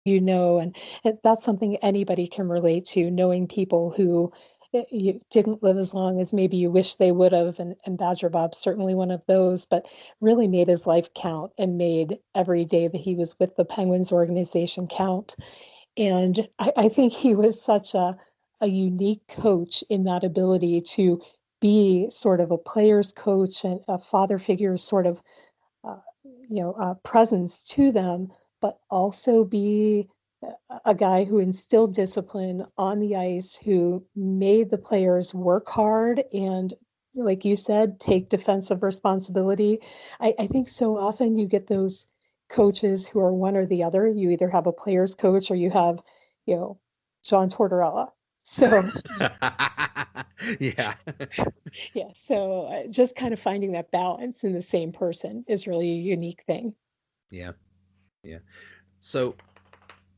and that's something anybody can relate to, knowing people who you didn't live as long as maybe you wish they would have, and Badger Bob's certainly one of those, but really made his life count and made every day that he was with the Penguins organization count. And I think he was such a unique coach in that ability to be sort of a player's coach and a father figure sort of uh, presence to them, but also be a guy who instilled discipline on the ice, who made the players work hard and, like you said, take defensive responsibility. I think so often you get those coaches who are one or the other. You either have a player's coach or you have, John Tortorella. So Yeah. yeah, so just kind of finding that balance in the same person is really a unique thing. Yeah. Yeah. So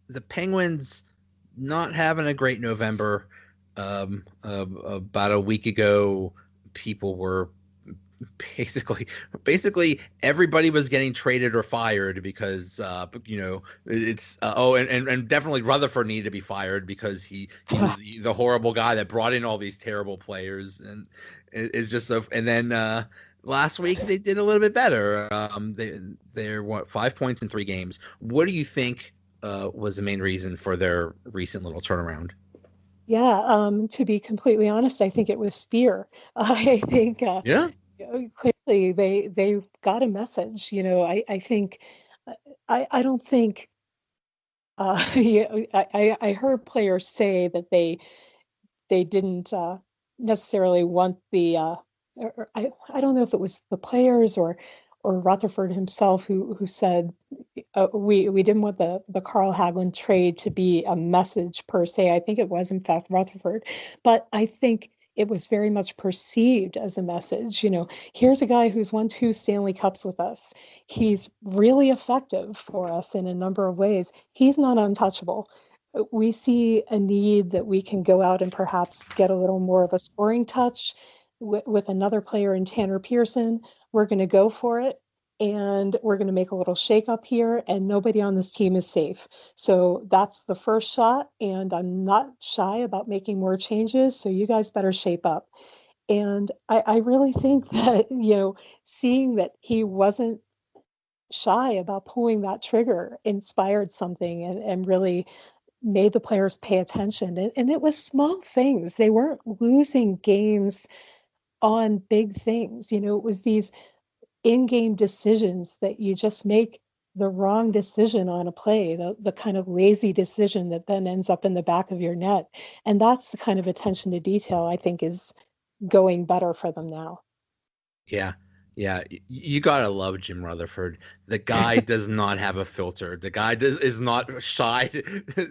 the Penguins not having a great November. About a week ago, people were basically everybody was getting traded or fired because it's and definitely Rutherford needed to be fired because he was the horrible guy that brought in all these terrible players, and it's just so. And then last week they did a little bit better. They're what, 5 points in 3 games. What do you think was the main reason for their recent little turnaround? Yeah, to be completely honest, I think it was fear. I think Yeah. clearly they got a message. I think I don't think I heard players say that they didn't necessarily want I don't know if it was the players or Rutherford himself who said we didn't want the Carl Hagelin trade to be a message per se. I think it was in fact Rutherford, but I think it was very much perceived as a message. Here's a guy who's won 2 Stanley Cups with us. He's really effective for us in a number of ways. He's not untouchable. We see a need that we can go out and perhaps get a little more of a scoring touch with another player in Tanner Pearson. We're going to go for it, and we're going to make a little shakeup here, and nobody on this team is safe. So that's the first shot, and I'm not shy about making more changes. So you guys better shape up. And I really think that, seeing that he wasn't shy about pulling that trigger inspired something and really made the players pay attention. And it was small things. They weren't losing games on big things. It was these in-game decisions that you just make the wrong decision on a play, the kind of lazy decision that then ends up in the back of your net. And that's the kind of attention to detail I think is going better for them now. Yeah. Yeah, you gotta love Jim Rutherford. The guy does not have a filter. The guy is not shy.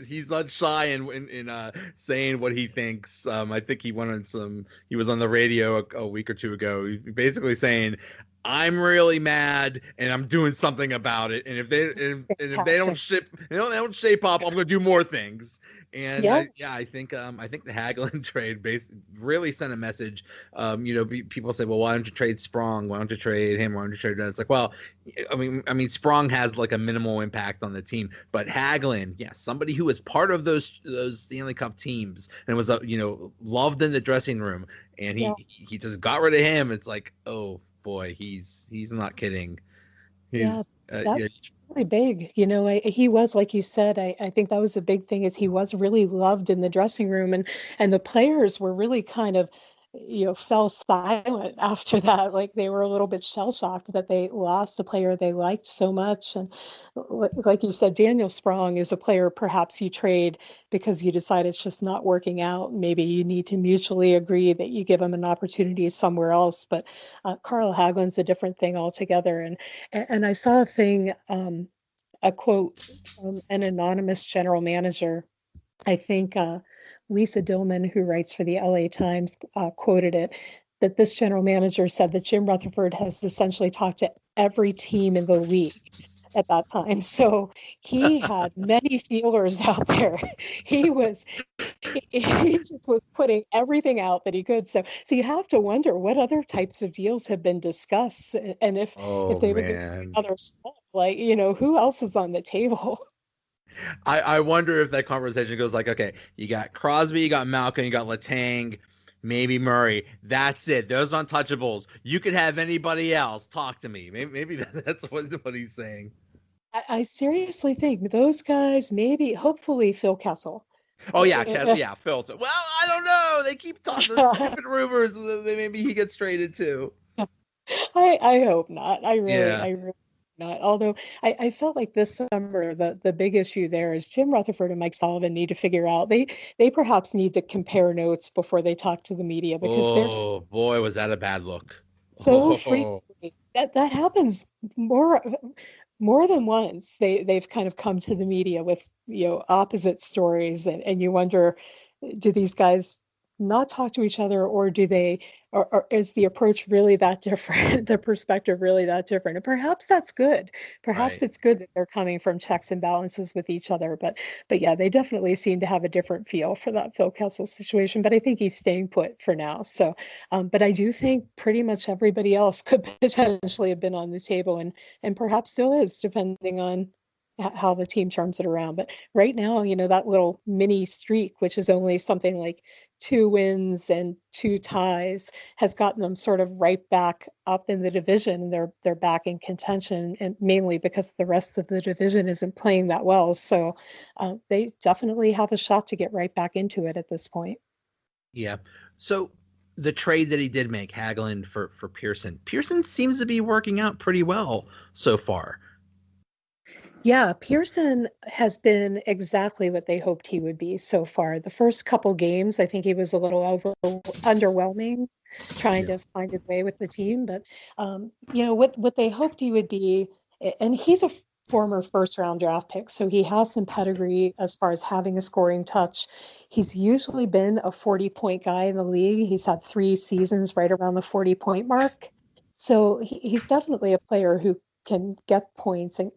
He's not shy in saying what he thinks. I think he went on some. He was on the radio a week or two ago, basically saying, "I'm really mad and I'm doing something about it. And if they don't Fantastic. they don't shape up, I'm gonna do more things." And Yeah. I think the Hagelin trade really sent a message. People say, well, why don't you trade Sprong? Why don't you trade him? Why don't you trade that? It's like, well, I mean, Sprong has like a minimal impact on the team, but Hagelin, yes, somebody who was part of those Stanley Cup teams and was loved in the dressing room, and Yeah. he just got rid of him. It's like, oh boy, he's not kidding. Yeah. He's yeah. That's really big. He was, like you said, I think that was a big thing is he was really loved in the dressing room, and the players were really kind of, fell silent after that. Like they were a little bit shell shocked that they lost a player they liked so much. And like you said, Daniel Sprong is a player perhaps you trade because you decide it's just not working out. Maybe you need to mutually agree that you give him an opportunity somewhere else. But Carl Hagelin's a different thing altogether. And I saw a quote from an anonymous general manager. I think Lisa Dillman, who writes for the LA Times, quoted it, that this general manager said that Jim Rutherford has essentially talked to every team in the league at that time. So he had many feelers out there. He was he just was putting everything out that he could. So you have to wonder what other types of deals have been discussed, and if Oh they look at man. other stuff, like who else is on the table. I wonder if that conversation goes like, okay, you got Crosby, you got Malkin, you got Letang, maybe Murray. That's it. Those untouchables. You could have anybody else. Talk to me. Maybe that's what he's saying. I seriously think those guys, maybe, hopefully Phil Kessel. Oh yeah, yeah, Phil. Well, I don't know. They keep talking the stupid rumors that maybe he gets traded too. I hope not. Yeah. I really not. Although I felt like this summer the big issue there is Jim Rutherford and Mike Sullivan need to figure out they perhaps need to compare notes before they talk to the media because they're Oh boy, was that a bad look. so Oh frequently that happens more than once. They've kind of come to the media with opposite stories, and you wonder, do these guys not talk to each other, or do they, or is the approach really that different, the perspective really that different? And perhaps that's good. Perhaps right. it's good that they're coming from checks and balances with each other. But yeah, they definitely seem to have a different feel for that Phil Kessel situation. But I think he's staying put for now. So, but I do think pretty much everybody else could potentially have been on the table, and perhaps still is, depending on how the team turns it around. But right now, that little mini streak, which is only something like 2 wins and 2 ties, has gotten them sort of right back up in the division. They're back in contention, and mainly because the rest of the division isn't playing that well. So they definitely have a shot to get right back into it at this point. Yeah. So the trade that he did make, Hagelin for Pearson. Pearson seems to be working out pretty well so far. Yeah, Pearson has been exactly what they hoped he would be so far. The first couple games, I think he was a little underwhelming, trying Yeah. to find his way with the team. But what they hoped he would be, and he's a former first round draft pick, so he has some pedigree as far as having a scoring touch. He's usually been a 40-point guy in the league. He's had 3 seasons right around the 40-point mark. So he's definitely a player who can get points. And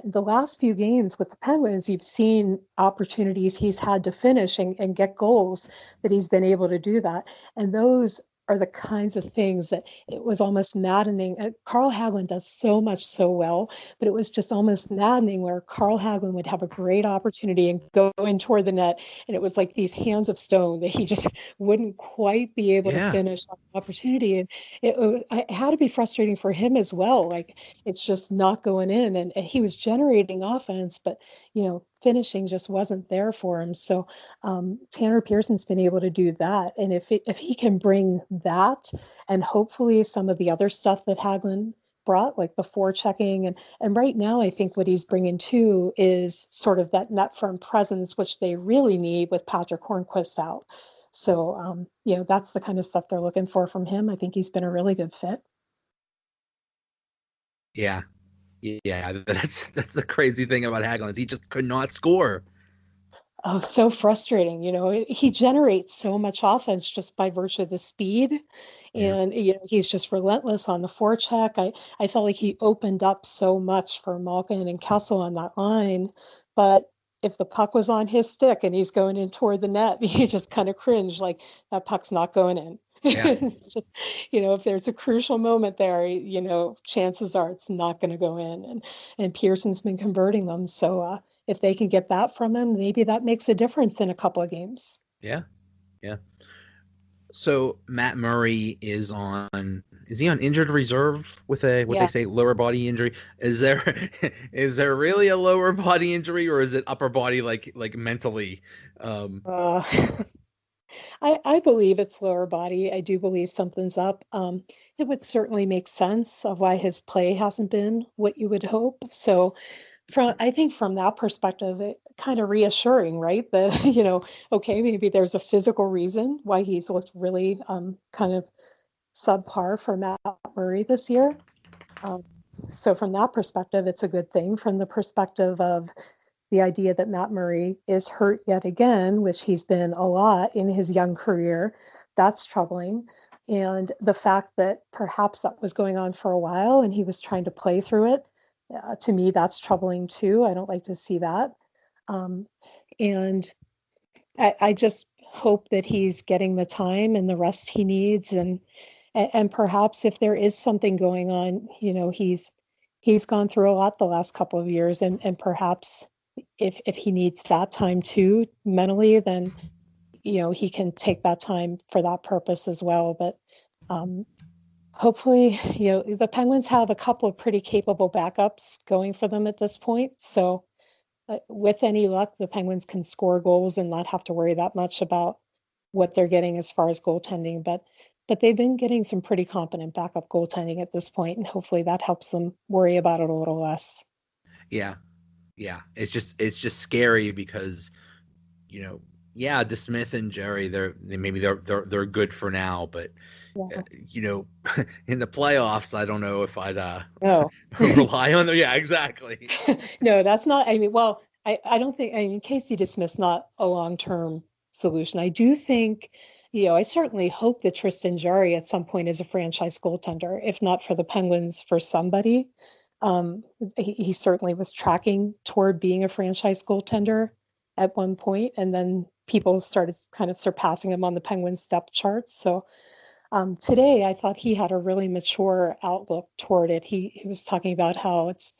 the last few games with the Penguins, you've seen opportunities he's had to finish and get goals, that he's been able to do that. And those are the kinds of things that it was almost maddening. Carl Hagelin does so much so well, but it was just almost maddening where Carl Hagelin would have a great opportunity and go in toward the net, and it was like these hands of stone that he just wouldn't quite be able to Yeah. finish that opportunity. And it had to be frustrating for him as well. Like, it's just not going in, and he was generating offense, but finishing just wasn't there for him. So Tanner Pearson's been able to do that, and if he can bring that, and hopefully some of the other stuff that Hagelin brought, like the forechecking, and right now I think what he's bringing too is sort of that net front presence, which they really need with Patrick Hornquist out. So that's the kind of stuff they're looking for from him. I think he's been a really good fit. Yeah. Yeah. That's the crazy thing about Hagelin is he just could not score. Oh, so frustrating. He generates so much offense just by virtue of the speed. Yeah. And, he's just relentless on the forecheck. I felt like he opened up so much for Malkin and Kessel on that line. But if the puck was on his stick and he's going in toward the net, he just kind of cringed, like, that puck's not going in. Yeah. If there's a crucial moment there, chances are it's not going to go in. And Pearson's been converting them. So if they can get that from him, maybe that makes a difference in a couple of games. Yeah. Yeah. So Matt Murray is he on injured reserve with what they Yeah. say lower body injury? Is there is there really a lower body injury, or is it upper body, like mentally? Uh, I believe it's lower body. I do believe something's up. It would certainly make sense of why his play hasn't been what you would hope. So I think from that perspective, it kind of reassuring, right? That, okay, maybe there's a physical reason why he's looked really kind of subpar for Matt Murray this year. Um, so from that perspective, it's a good thing. From the perspective of the idea that Matt Murray is hurt yet again, which he's been a lot in his young career, that's troubling. And the fact that perhaps that was going on for a while and he was trying to play through it, to me, that's troubling too. I don't like to see that. Um, and I just hope that he's getting the time and the rest he needs. And perhaps if there is something going on, he's gone through a lot the last couple of years, and perhaps if he needs that time too mentally, then he can take that time for that purpose as well. But hopefully, the Penguins have a couple of pretty capable backups going for them at this point. So with any luck, the Penguins can score goals and not have to worry that much about what they're getting as far as goaltending. But they've been getting some pretty competent backup goaltending at this point, and hopefully that helps them worry about it a little less. Yeah. Yeah. It's just scary because, yeah, DeSmith and Jerry, they're good for now, but Yeah. in the playoffs, I don't know if I'd No. rely on them. Yeah, exactly. No, that's not. I mean, well, I don't think. I mean, Casey DeSmith's not a long-term solution. I do think, I certainly hope that Tristan Jarry at some point is a franchise goaltender, if not for the Penguins, for somebody. Um, he certainly was tracking toward being a franchise goaltender at one point, and then people started kind of surpassing him on the Penguins depth charts. So today, I thought he had a really mature outlook toward it. He was talking about how it's,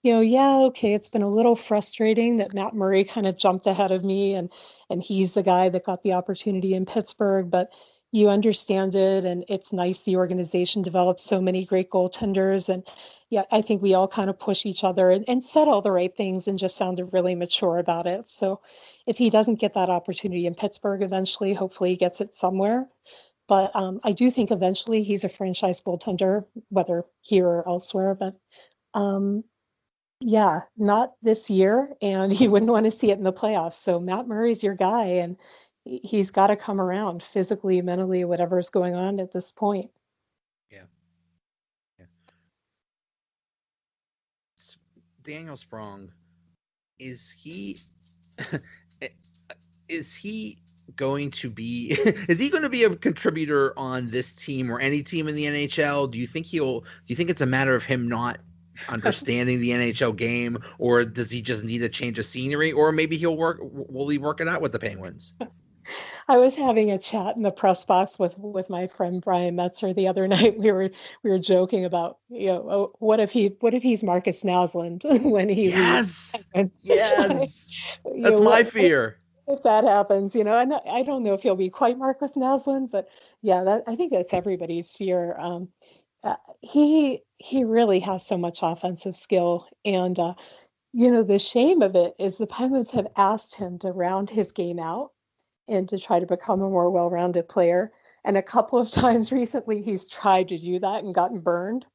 yeah, okay, it's been a little frustrating that Matt Murray kind of jumped ahead of me, and he's the guy that got the opportunity in Pittsburgh, but you understand it, and it's nice the organization developed so many great goaltenders, and yeah, I think we all kind of push each other and said all the right things and just sounded really mature about it. So if he doesn't get that opportunity in Pittsburgh eventually, hopefully he gets it somewhere. But I do think eventually he's a franchise goaltender, whether here or elsewhere. But um, yeah, not this year, and you wouldn't want to see it in the playoffs. So Matt Murray's your guy, and he's got to come around physically, mentally, whatever's going on at this point. Yeah. Yeah. Daniel Sprong, is he is he going to be is he going to be a contributor on this team or any team in the NHL? Do you think it's a matter of him not understanding the NHL game, or does he just need a change of scenery, or maybe will he work it out with the Penguins? I was having a chat in the press box with my friend Brian Metzer the other night. We were joking about, oh, what if he's Marcus Naslund when he leaves? Yes. And, Yes. That's my fear. if that happens, and I don't know if he'll be quite Marcus Naslund, but yeah, I think that's everybody's fear. He really has so much offensive skill, and the shame of it is the Penguins have asked him to round his game out and to try to become a more well-rounded player. And a couple of times recently, he's tried to do that and gotten burned.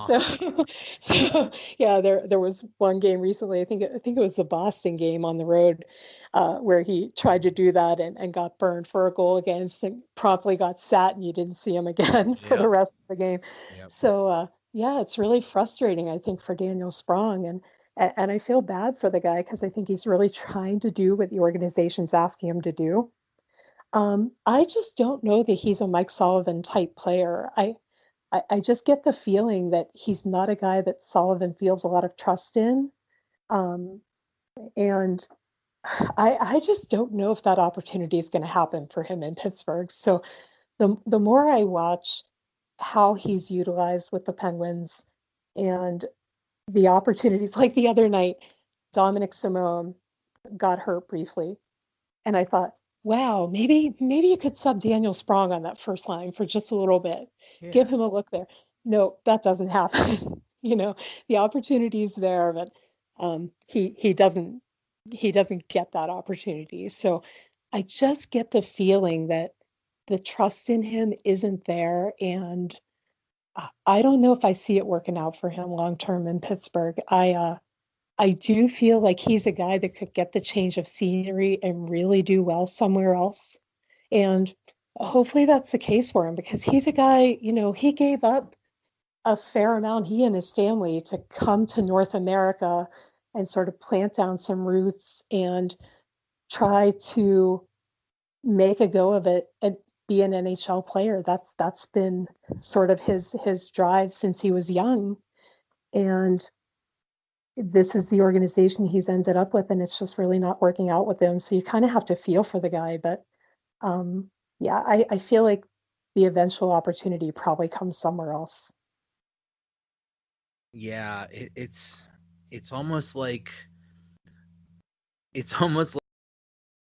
So, so yeah, there was one game recently. I think it was the Boston game on the road, where he tried to do that and got burned for a goal against, and promptly got sat, and you didn't see him again for the rest of the game. Yep. So yeah, it's really frustrating, I think, for Daniel Sprong, and I feel bad for the guy because I think he's really trying to do what the organization's asking him to do. I just don't know that he's a Mike Sullivan type player. I just get the feeling that he's not a guy that Sullivan feels a lot of trust in. Um, and I just don't know if that opportunity is going to happen for him in Pittsburgh. So the more I watch how he's utilized with the Penguins and the opportunities, like the other night, Dominic Simone got hurt briefly. And I thought, wow, maybe you could sub Daniel Sprong on that first line for just a little bit. Yeah. Give him a look there. No, that doesn't happen. The opportunity's there, but he doesn't get that opportunity. So I just get the feeling that the trust in him isn't there, and I don't know if I see it working out for him long term in Pittsburgh. I do feel like he's a guy that could get the change of scenery and really do well somewhere else. And hopefully that's the case for him, because he's a guy, he gave up a fair amount, he and his family, to come to North America and sort of plant down some roots and try to make a go of it and be an NHL player. That's been sort of his drive since he was young. And this is the organization he's ended up with, and it's just really not working out with him. So you kind of have to feel for the guy. But yeah, I feel like the eventual opportunity probably comes somewhere else. Yeah, it's almost like it's almost